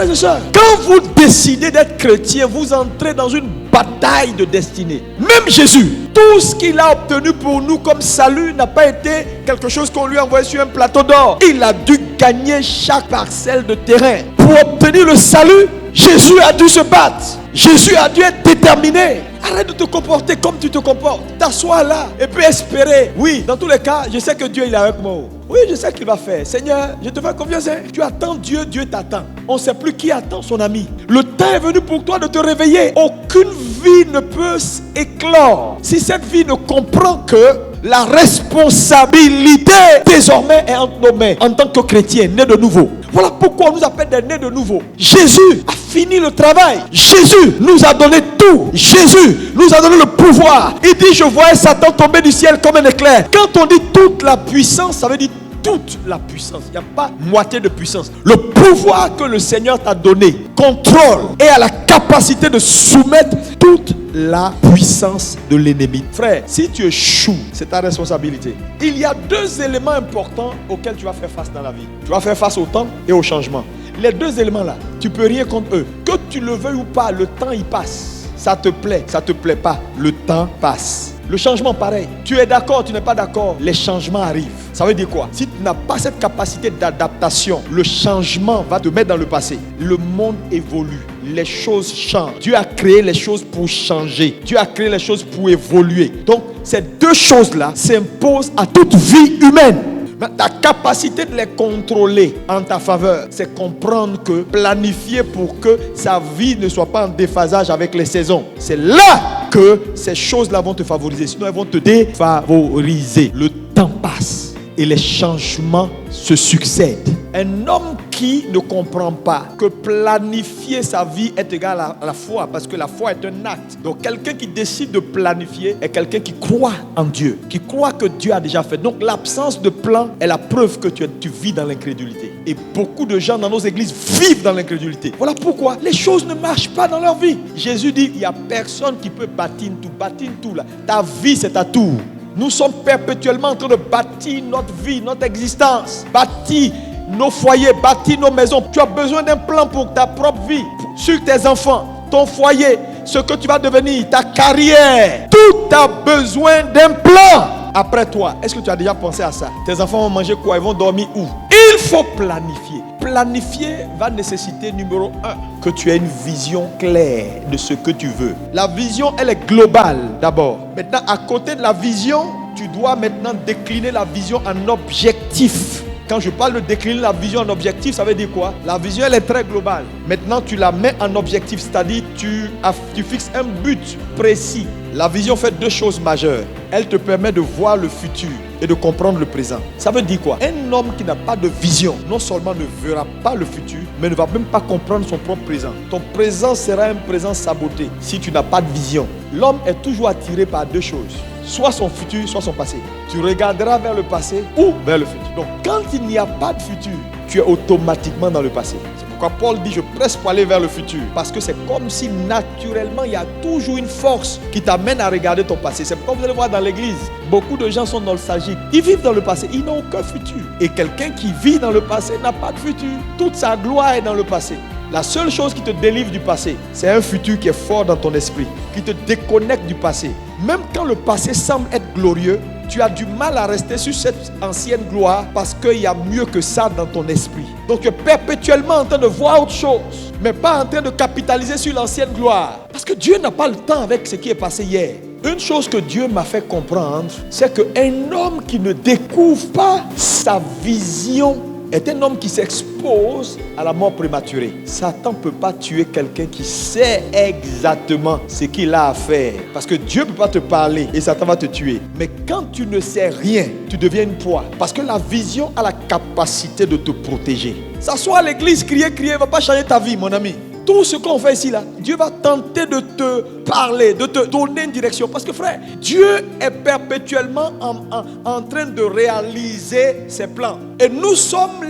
Frères et sœurs, quand vous décidez d'être chrétien, vous entrez dans une bataille de destinée. Même Jésus, tout ce qu'il a obtenu pour nous comme salut n'a pas été quelque chose qu'on lui a envoyé sur un plateau d'or. Il a dû gagner chaque parcelle de terrain. Pour obtenir le salut, Jésus a dû se battre. Jésus a dû être déterminé. Arrête de te comporter comme tu te comportes. T'assois là et puis espérer. Oui, dans tous les cas, je sais que Dieu il est avec moi. Oui, je sais qu'il va faire. Seigneur, je te fais confiance. Tu attends Dieu, Dieu t'attend. On ne sait plus qui attend son ami. Le temps est venu pour toi de te réveiller. Aucune vie ne peut éclore si cette vie ne comprend que la responsabilité désormais est entre nos mains en tant que chrétien, né de nouveau. Voilà pourquoi on nous appelle des nés de nouveau. Jésus a fini le travail. Jésus nous a donné tout. Jésus nous a donné le pouvoir. Il dit, je voyais Satan tomber du ciel comme un éclair. Quand on dit toute la puissance, ça veut dire toute la puissance. Il n'y a pas moitié de puissance. Le pouvoir que le Seigneur t'a donné contrôle et a la capacité de soumettre toute la puissance de l'ennemi. Frère, si tu échoues, c'est ta responsabilité. Il y a deux éléments importants auxquels tu vas faire face dans la vie. Tu vas faire face au temps et au changement. Les deux éléments-là, tu peux rien contre eux. Que tu le veuilles ou pas, le temps il passe. Ça te plaît, ça te plaît pas, le temps passe. Le changement, pareil. Tu es d'accord, tu n'es pas d'accord, les changements arrivent. Ça veut dire quoi? Si tu n'as pas cette capacité d'adaptation, le changement va te mettre dans le passé. Le monde évolue, les choses changent. Dieu a créé les choses pour changer. Dieu a créé les choses pour évoluer. Donc, ces deux choses-là s'imposent à toute vie humaine. Ta capacité de les contrôler en ta faveur, c'est comprendre que planifier pour que sa vie ne soit pas en déphasage avec les saisons. C'est là que ces choses-là vont te favoriser. Sinon, elles vont te défavoriser. Le temps passe et les changements se succèdent. Un homme qui ne comprend pas que planifier sa vie est égal à la foi, parce que la foi est un acte. Donc quelqu'un qui décide de planifier est quelqu'un qui croit en Dieu, qui croit que Dieu a déjà fait. Donc l'absence de plan est la preuve que tu vis dans l'incrédulité. Et beaucoup de gens dans nos églises vivent dans l'incrédulité. Voilà pourquoi les choses ne marchent pas dans leur vie. Jésus dit, il n'y a personne qui peut bâtir tout là. Ta vie, c'est ta tour. Nous sommes perpétuellement en train de bâtir notre vie, notre existence, bâtir nos foyers, bâtir nos maisons. Tu as besoin d'un plan pour ta propre vie, sur tes enfants, ton foyer, ce que tu vas devenir, ta carrière. Tout a besoin d'un plan. Après toi, est-ce que tu as déjà pensé à ça? Tes enfants vont manger quoi? Ils vont dormir où? Il faut planifier. Planifier va nécessiter, numéro 1, que tu aies une vision claire de ce que tu veux. La vision, elle est globale d'abord. Maintenant, à côté de la vision, tu dois maintenant décliner la vision en objectif. Quand je parle de décliner la vision en objectif, ça veut dire quoi? La vision, elle est très globale. Maintenant, tu la mets en objectif, c'est-à-dire tu fixes un but précis. La vision fait deux choses majeures. Elle te permet de voir le futur et de comprendre le présent. Ça veut dire quoi? Un homme qui n'a pas de vision, non seulement ne verra pas le futur, mais ne va même pas comprendre son propre présent. Ton présent sera un présent saboté si tu n'as pas de vision. L'homme est toujours attiré par deux choses. Soit son futur, soit son passé. Tu regarderas vers le passé ou vers le futur. Donc, quand il n'y a pas de futur, tu es automatiquement dans le passé. C'est pourquoi Paul dit, je presse pour aller vers le futur. Parce que c'est comme si naturellement, il y a toujours une force qui t'amène à regarder ton passé. C'est pourquoi vous allez voir dans l'église, beaucoup de gens sont nostalgiques. Ils vivent dans le passé, ils n'ont aucun futur. Et quelqu'un qui vit dans le passé n'a pas de futur. Toute sa gloire est dans le passé. La seule chose qui te délivre du passé, c'est un futur qui est fort dans ton esprit, qui te déconnecte du passé. Même quand le passé semble être glorieux, tu as du mal à rester sur cette ancienne gloire parce qu'il y a mieux que ça dans ton esprit. Donc tu es perpétuellement en train de voir autre chose, mais pas en train de capitaliser sur l'ancienne gloire. Parce que Dieu n'a pas le temps avec ce qui est passé hier. Une chose que Dieu m'a fait comprendre, c'est qu'un homme qui ne découvre pas sa vision est un homme qui s'expose à la mort prématurée. Satan ne peut pas tuer quelqu'un qui sait exactement ce qu'il a à faire. Parce que Dieu ne peut pas te parler et Satan va te tuer. Mais quand tu ne sais rien, tu deviens une proie. Parce que la vision a la capacité de te protéger. S'asseoir à l'église, crier ne va pas changer ta vie, mon ami. Tout ce qu'on fait ici, là, Dieu va tenter de te parler, de te donner une direction. Parce que frère, Dieu est perpétuellement en train de réaliser ses plans. Et nous sommes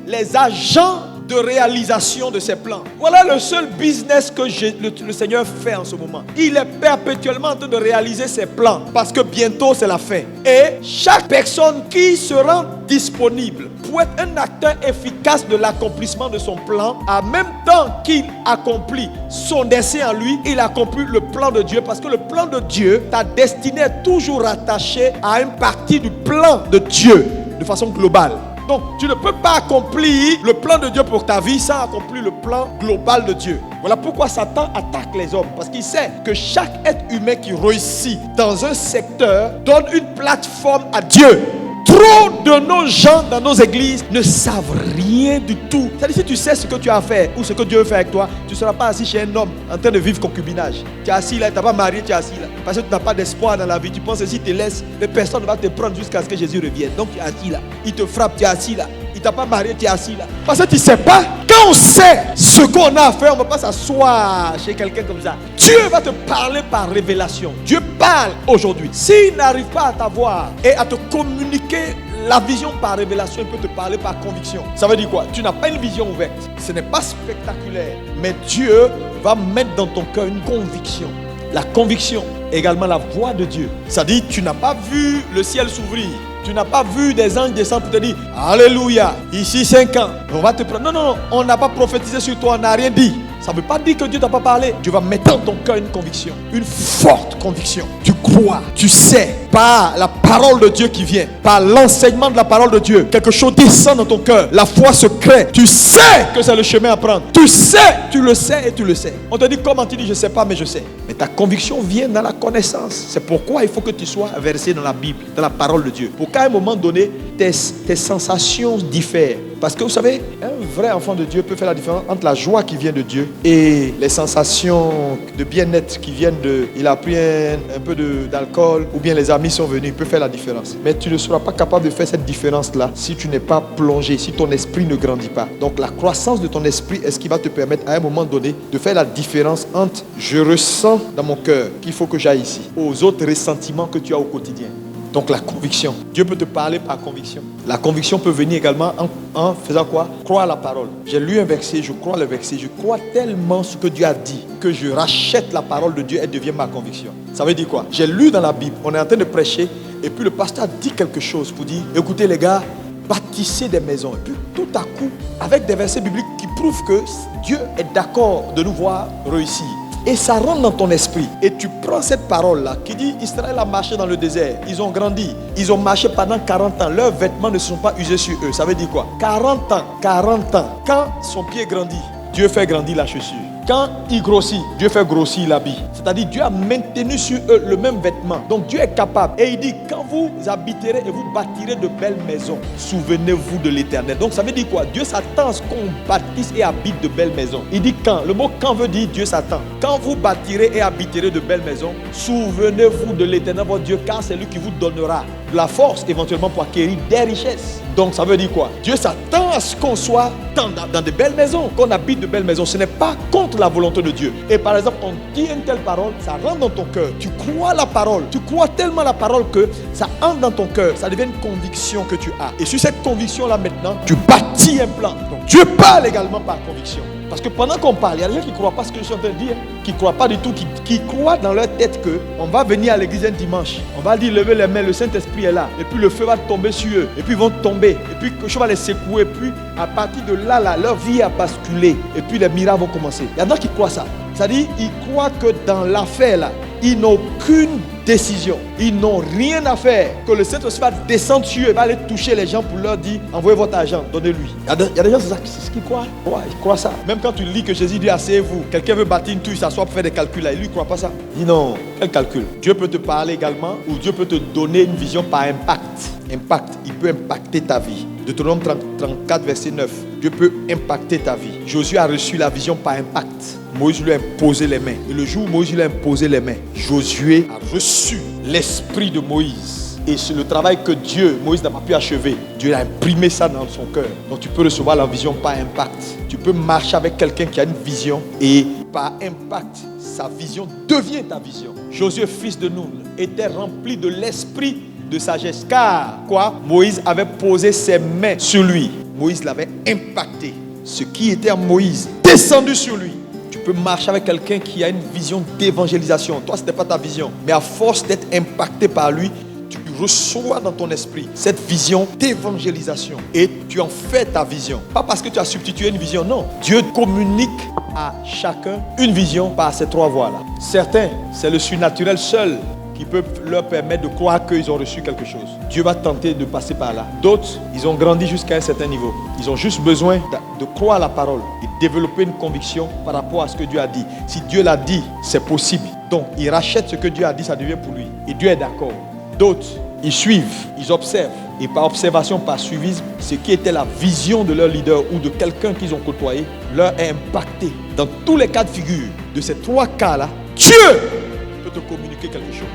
les agents de réalisation de ses plans. Voilà le seul business que le Seigneur fait en ce moment. Il est perpétuellement en train de réaliser ses plans. Parce que bientôt c'est la fin. Et chaque personne qui se rend disponible pour être un acteur efficace de l'accomplissement de son plan, en même temps qu'il accomplit son dessein en lui, il accomplit le plan de Dieu, parce que le plan de Dieu, ta destinée est toujours attachée à une partie du plan de Dieu de façon globale. Donc, tu ne peux pas accomplir le plan de Dieu pour ta vie sans accomplir le plan global de Dieu. Voilà pourquoi Satan attaque les hommes. Parce qu'il sait que chaque être humain qui réussit dans un secteur donne une plateforme à Dieu. Trop de nos gens dans nos églises ne savent rien du tout. C'est-à-dire, si tu sais ce que tu as à faire ou ce que Dieu veut faire avec toi, tu ne seras pas assis chez un homme en train de vivre concubinage. Tu es assis là, tu n'as pas marié, tu es assis là. Parce que tu n'as pas d'espoir dans la vie. Tu penses que si tu te laisses, personne ne va te prendre jusqu'à ce que Jésus revienne. Donc tu es assis là. Il te frappe, tu es assis là. Il t'a pas marié, tu es assis là. Parce que tu ne sais pas. Quand on sait ce qu'on a à faire, on ne va pas s'asseoir chez quelqu'un comme ça. Dieu va te parler par révélation. Dieu parle aujourd'hui. S'il n'arrive pas à t'avoir et à te communiquer la vision par révélation, il peut te parler par conviction. Ça veut dire quoi? Tu n'as pas une vision ouverte. Ce n'est pas spectaculaire. Mais Dieu va mettre dans ton cœur une conviction. La conviction, également la voix de Dieu. Ça dit, tu n'as pas vu le ciel s'ouvrir. Tu n'as pas vu des anges descendre pour te dire Alléluia, ici 5 ans, on va te prendre. Non, on n'a pas prophétisé sur toi, on n'a rien dit. Ça ne veut pas dire que Dieu ne t'a pas parlé. Dieu va mettre dans ton cœur une conviction, une forte conviction. Tu crois, tu sais, par la parole de Dieu qui vient, par l'enseignement de la parole de Dieu, quelque chose descend dans ton cœur. La foi se crée. Tu sais que c'est le chemin à prendre. Tu sais, tu le sais et tu le sais. On te dit comment? Tu dis je ne sais pas, mais je sais. Mais ta conviction vient dans la connaissance. C'est pourquoi il faut que tu sois versé dans la Bible, dans la parole de Dieu. Pour qu'à un moment donné, tes sensations diffèrent. Parce que vous savez, un vrai enfant de Dieu peut faire la différence entre la joie qui vient de Dieu et les sensations de bien-être qui viennent de... Il a pris un peu d'alcool ou bien les amis sont venus, il peut faire la différence. Mais tu ne seras pas capable de faire cette différence-là si tu n'es pas plongé, si ton esprit ne grandit pas. Donc la croissance de ton esprit est ce qui va te permettre à un moment donné de faire la différence entre je ressens dans mon cœur qu'il faut que j'aille ici, aux autres ressentiments que tu as au quotidien. Donc la conviction. Dieu peut te parler par conviction. La conviction peut venir également en faisant quoi? Croire la parole. J'ai lu un verset, je crois le verset. Je crois tellement ce que Dieu a dit que je rachète la parole de Dieu et devient ma conviction. Ça veut dire quoi? J'ai lu dans la Bible, on est en train de prêcher et puis le pasteur dit quelque chose pour dire écoutez les gars, bâtissez des maisons. Et puis tout à coup, avec des versets bibliques qui prouvent que Dieu est d'accord de nous voir réussir. Et ça rentre dans ton esprit. Et tu prends cette parole-là qui dit Israël a marché dans le désert. Ils ont grandi. Ils ont marché pendant 40 ans. Leurs vêtements ne sont pas usés sur eux. Ça veut dire quoi? 40 ans. 40 ans. Quand son pied grandit, Dieu fait grandir la chaussure. Quand il grossit, Dieu fait grossir l'habit. C'est-à-dire Dieu a maintenu sur eux le même vêtement. Donc Dieu est capable. Et il dit, quand vous habiterez et vous bâtirez de belles maisons, souvenez-vous de l'Éternel. Donc ça veut dire quoi? Dieu s'attend à ce qu'on bâtisse et habite de belles maisons. Il dit quand. Le mot quand veut dire Dieu s'attend. Quand vous bâtirez et habiterez de belles maisons, souvenez-vous de l'Éternel votre Dieu, car c'est lui qui vous donnera de la force éventuellement pour acquérir des richesses. Donc ça veut dire quoi? Dieu s'attend à ce qu'on soit dans de belles maisons, qu'on habite de belles maisons. Ce n'est pas contre la volonté de Dieu. Et par exemple, on dit une telle parole, ça rentre dans ton cœur. Tu crois la parole. Tu crois tellement la parole que ça entre dans ton cœur. Ça devient une conviction que tu as. Et sur cette conviction-là maintenant, tu bâtis un plan. Donc Dieu parle également par conviction. Parce que pendant qu'on parle, il y a des gens qui ne croient pas ce que je suis en train de dire, qui ne croient pas du tout, qui croient dans leur tête qu'on va venir à l'église un dimanche. On va dire lever les mains, le Saint-Esprit est là. Et puis le feu va tomber sur eux. Et puis ils vont tomber. Et puis quelque chose va les secouer. Et puis à partir de là, leur vie a basculé. Et puis les miracles vont commencer. Il y en a qui croient ça. C'est-à-dire, ils croient que dans l'affaire là, ils n'ont aucune décision. Ils n'ont rien à faire. Que le Saint-Esprit va descendre sur eux, va aller toucher les gens pour leur dire envoyez votre argent, donnez-lui. Il y a des gens, c'est ce qu'ils croient. Ouais, ils croient ça. Même quand tu lis que Jésus dit asseyez-vous, quelqu'un veut bâtir une tour, il s'assoit pour faire des calculs là. Et lui, il ne croit pas ça. Il dit non, quel calcul? Dieu peut te parler également ou Dieu peut te donner une vision par impact. Impact, il peut impacter ta vie. Deutéronome 34, verset 9. Dieu peut impacter ta vie. Josué a reçu la vision par impact. Moïse lui a imposé les mains. Et le jour où Moïse lui a imposé les mains, Josué a reçu l'esprit de Moïse. Et c'est le travail que Moïse n'a pas pu achever. Dieu a imprimé ça dans son cœur. Donc tu peux recevoir la vision par impact. Tu peux marcher avec quelqu'un qui a une vision et par impact, sa vision devient ta vision. Josué, fils de Nun, était rempli de l'esprit de sagesse. Car, quoi? Moïse avait posé ses mains sur lui. Moïse l'avait impacté. Ce qui était en Moïse, descendu sur lui. Tu peux marcher avec quelqu'un qui a une vision d'évangélisation. Toi, ce n'était pas ta vision. Mais à force d'être impacté par lui, tu reçois dans ton esprit cette vision d'évangélisation et tu en fais ta vision. Pas parce que tu as substitué une vision, non. Dieu communique à chacun une vision par ces 3 voies-là. Certains, c'est le surnaturel seul qui peut leur permettre de croire qu'ils ont reçu quelque chose. Dieu va tenter de passer par là. D'autres, ils ont grandi jusqu'à un certain niveau. Ils ont juste besoin de croire à la parole et développer une conviction par rapport à ce que Dieu a dit. Si Dieu l'a dit, c'est possible. Donc, ils rachètent ce que Dieu a dit, ça devient pour lui. Et Dieu est d'accord. D'autres, ils suivent, ils observent. Et par observation, par suivisme, ce qui était la vision de leur leader ou de quelqu'un qu'ils ont côtoyé, leur est impacté. Dans tous les cas de figure de ces 3 cas-là, Dieu peut te communiquer quelque chose.